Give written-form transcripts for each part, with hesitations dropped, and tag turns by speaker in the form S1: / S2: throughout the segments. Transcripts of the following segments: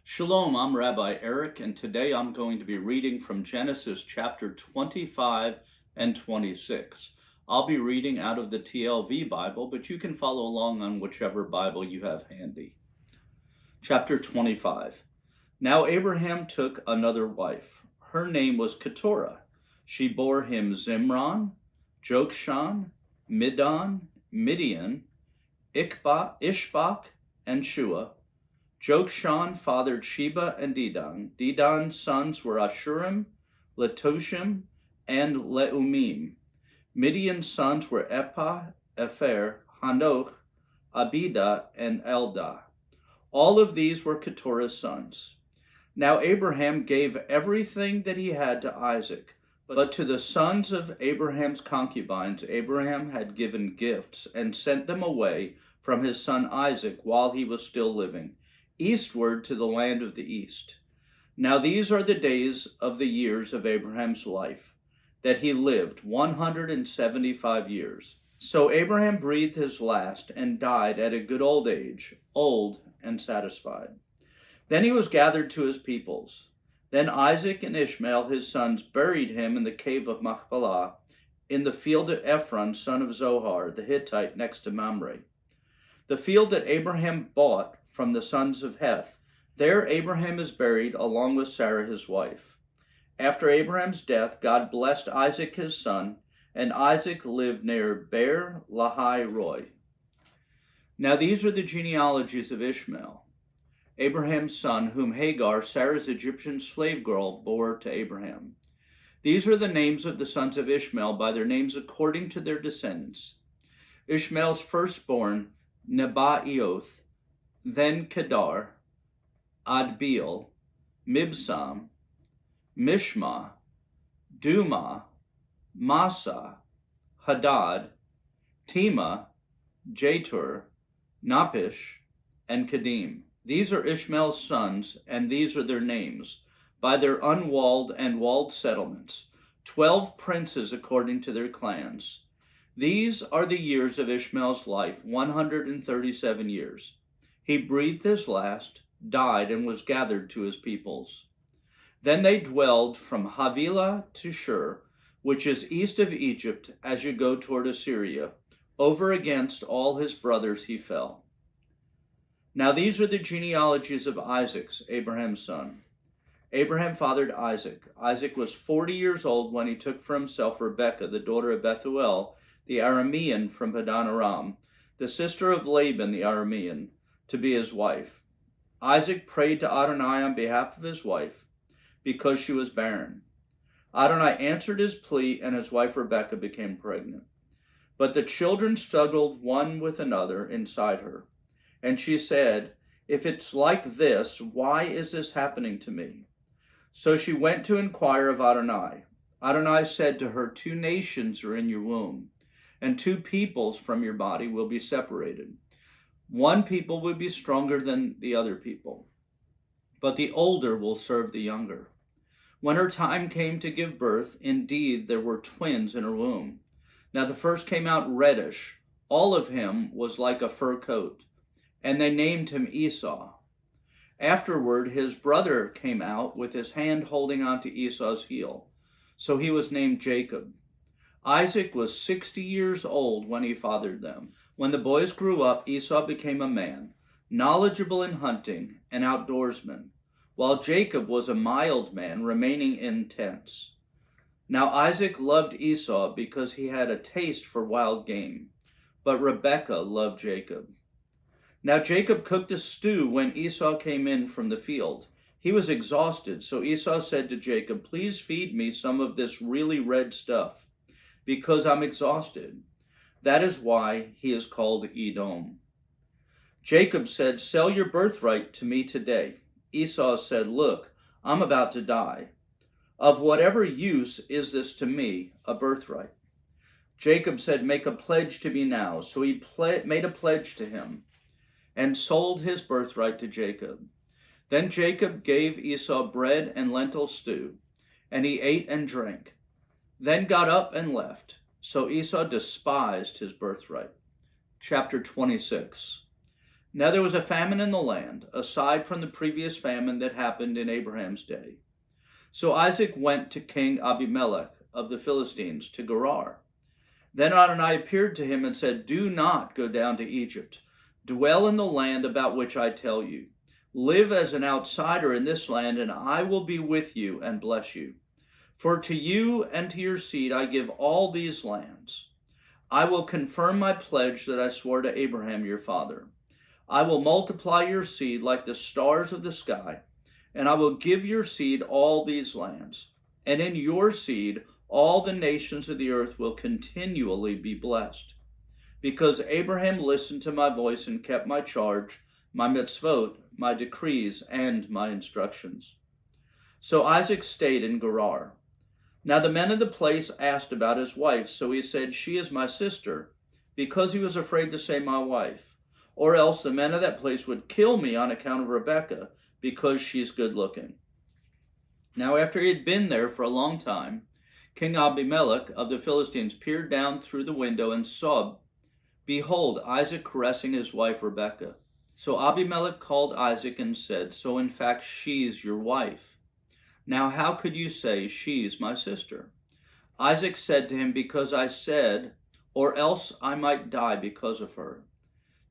S1: Shalom, I'm Rabbi Eric, and today I'm going to be reading from Genesis chapter 25 and 26. I'll be reading out of the TLV Bible, but you can follow along on whichever Bible you have handy. Chapter 25. Now Abraham took another wife. Her name was Keturah. She bore him Zimran, Jokshan, Midan, Midian, Ishbak, and Shua. Jokshan fathered Sheba and Dedan. Dedan's sons were Ashurim, Letushim, and Leumim. Midian's sons were Ephah, Epher, Hanoch, Abida, and Eldah. All of these were Keturah's sons. Now Abraham gave everything that he had to Isaac, but to the sons of Abraham's concubines Abraham had given gifts and sent them away from his son Isaac while he was still living, eastward to the land of the east. Now these are the days of the years of Abraham's life, that he lived 175 years. So Abraham breathed his last and died at a good old age, old and satisfied. Then he was gathered to his peoples. Then Isaac and Ishmael his sons buried him in the cave of Machpelah, in the field of Ephron son of Zohar the Hittite next to Mamre. The field that Abraham bought from the sons of Heth. There Abraham is buried along with Sarah his wife. After Abraham's death, God blessed Isaac his son, and Isaac lived near Beer Lahai Roi. Now these are the genealogies of Ishmael, Abraham's son, whom Hagar, Sarah's Egyptian slave girl, bore to Abraham. These are the names of the sons of Ishmael by their names according to their descendants. Ishmael's firstborn, Nebaioth, then Kedar, Adbeel, Mibsam, Mishma, Duma, Massa, Hadad, Tema, Jetur, Napish, and Kedim. These are Ishmael's sons, and these are their names, by their unwalled and walled settlements, 12 princes according to their clans. These are the years of Ishmael's life, 137 years. He breathed his last, died, and was gathered to his peoples. Then they dwelled from Havilah to Shur, which is east of Egypt as you go toward Assyria. Over against all his brothers he fell. Now these are the genealogies of Isaac, Abraham's son. Abraham fathered Isaac. Isaac was 40 years old when he took for himself Rebekah, the daughter of Bethuel, the Aramean from Padan Aram, the sister of Laban the Aramean, to be his wife. Isaac prayed to Adonai on behalf of his wife, because she was barren. Adonai answered his plea, and his wife Rebekah became pregnant. But the children struggled one with another inside her. And she said, "If it's like this, why is this happening to me?" So she went to inquire of Adonai. Adonai said to her, "2 nations are in your womb, and 2 peoples from your body will be separated. One people will be stronger than the other people, but the older will serve the younger." When her time came to give birth, indeed there were twins in her womb. Now the first came out reddish. All of him was like a fur coat, and they named him Esau. Afterward his brother came out with his hand holding onto Esau's heel, so he was named Jacob. Isaac was 60 years old when he fathered them. When the boys grew up, Esau became a man, knowledgeable in hunting, an outdoorsman, while Jacob was a mild man, remaining in tents. Now Isaac loved Esau because he had a taste for wild game, but Rebekah loved Jacob. Now Jacob cooked a stew when Esau came in from the field. He was exhausted, so Esau said to Jacob, "Please feed me some of this really red stuff, because I'm exhausted." That is why he is called Edom. Jacob said, "Sell your birthright to me today." Esau said, "Look, I'm about to die. Of whatever use is this to me, a birthright?" Jacob said, "Make a pledge to me now." So he made a pledge to him and sold his birthright to Jacob. Then Jacob gave Esau bread and lentil stew, and he ate and drank, then got up and left. So Esau despised his birthright. Chapter 26. Now there was a famine in the land, aside from the previous famine that happened in Abraham's day. So Isaac went to King Abimelech of the Philistines to Gerar. Then Adonai appeared to him and said, "Do not go down to Egypt. Dwell in the land about which I tell you. Live as an outsider in this land, and I will be with you and bless you. For to you and to your seed I give all these lands. I will confirm my pledge that I swore to Abraham your father. I will multiply your seed like the stars of the sky, and I will give your seed all these lands. And in your seed all the nations of the earth will continually be blessed. Because Abraham listened to my voice and kept my charge, my mitzvot, my decrees, and my instructions." So Isaac stayed in Gerar. Now the men of the place asked about his wife, so he said, "She is my sister," because he was afraid to say my wife, or else the men of that place would kill me on account of Rebekah, because she's good looking. Now after he had been there for a long time, King Abimelech of the Philistines peered down through the window and saw, behold, Isaac caressing his wife Rebekah. So Abimelech called Isaac and said, "So in fact she's your wife. Now how could you say she's my sister?" Isaac said to him, "Because I said, or else I might die because of her."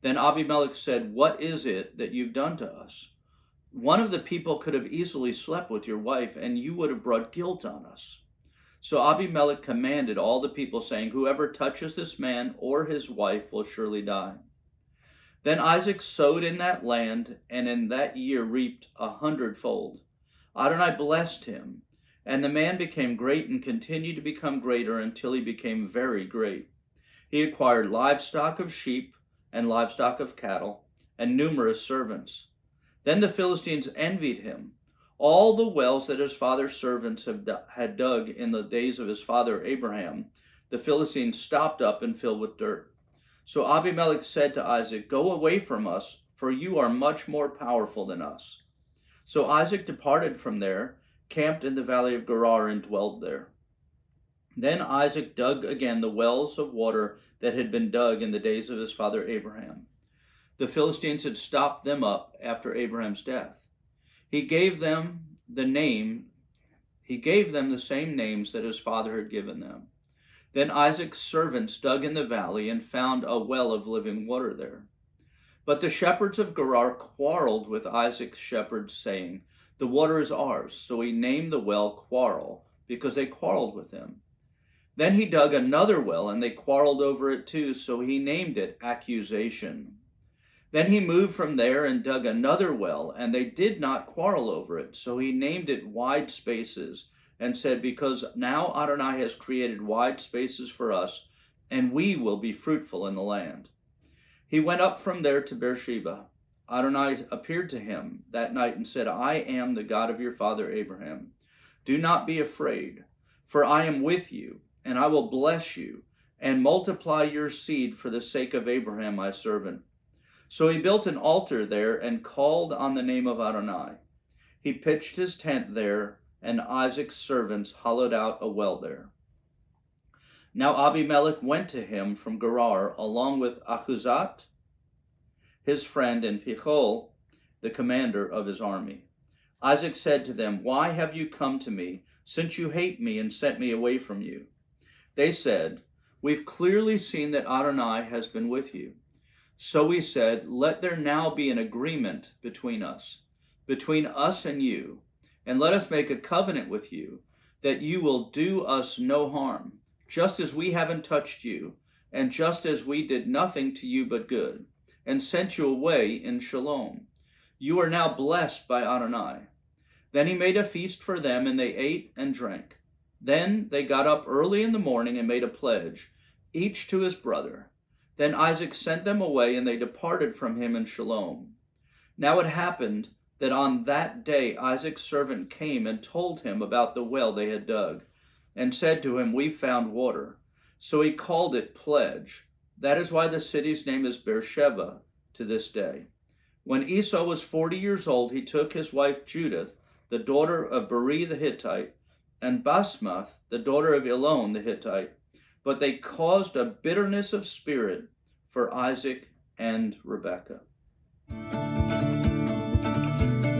S1: Then Abimelech said, "What is it that you've done to us? One of the people could have easily slept with your wife, and you would have brought guilt on us." So Abimelech commanded all the people, saying, "Whoever touches this man or his wife will surely die." Then Isaac sowed in that land, and in that year reaped 100-fold. Adonai blessed him, and the man became great and continued to become greater until he became very great. He acquired livestock of sheep and livestock of cattle, and numerous servants. Then the Philistines envied him. All the wells that his father's servants had dug in the days of his father Abraham, the Philistines stopped up and filled with dirt. So Abimelech said to Isaac, "Go away from us, for you are much more powerful than us." So Isaac departed from there, camped in the valley of Gerar, and dwelled there. Then Isaac dug again the wells of water that had been dug in the days of his father Abraham. The Philistines had stopped them up after Abraham's death. He gave them the same names that his father had given them. Then Isaac's servants dug in the valley and found a well of living water there. But the shepherds of Gerar quarreled with Isaac's shepherds, saying, "The water is ours." So he named the well Quarrel, because they quarreled with him. Then he dug another well, and they quarreled over it too, so he named it Accusation. Then he moved from there and dug another well, and they did not quarrel over it, so he named it Wide Spaces, and said, "Because now Adonai has created wide spaces for us, and we will be fruitful in the land." He went up from there to Beersheba. Adonai appeared to him that night and said, "I am the God of your father Abraham. Do not be afraid, for I am with you, and I will bless you, and multiply your seed for the sake of Abraham my servant." So he built an altar there and called on the name of Adonai. He pitched his tent there, and Isaac's servants hollowed out a well there. Now Abimelech went to him from Gerar, along with Achuzat, his friend, and Pichol, the commander of his army. Isaac said to them, "Why have you come to me, since you hate me and sent me away from you?" They said, "We've clearly seen that Adonai has been with you." So we said, "Let there now be an agreement between us and you, and let us make a covenant with you, that you will do us no harm, just as we haven't touched you, and just as we did nothing to you but good, and sent you away in shalom. You are now blessed by Adonai." Then he made a feast for them, and they ate and drank. Then they got up early in the morning and made a pledge, each to his brother. Then Isaac sent them away, and they departed from him in shalom. Now it happened that on that day Isaac's servant came and told him about the well they had dug, and said to him, "We found water." So he called it Pledge. That is why the city's name is Beersheba to this day. When Esau was 40 years old, he took his wife Judith, the daughter of Beri the Hittite, and Basmath, the daughter of Elon the Hittite. But they caused a bitterness of spirit for Isaac and Rebekah.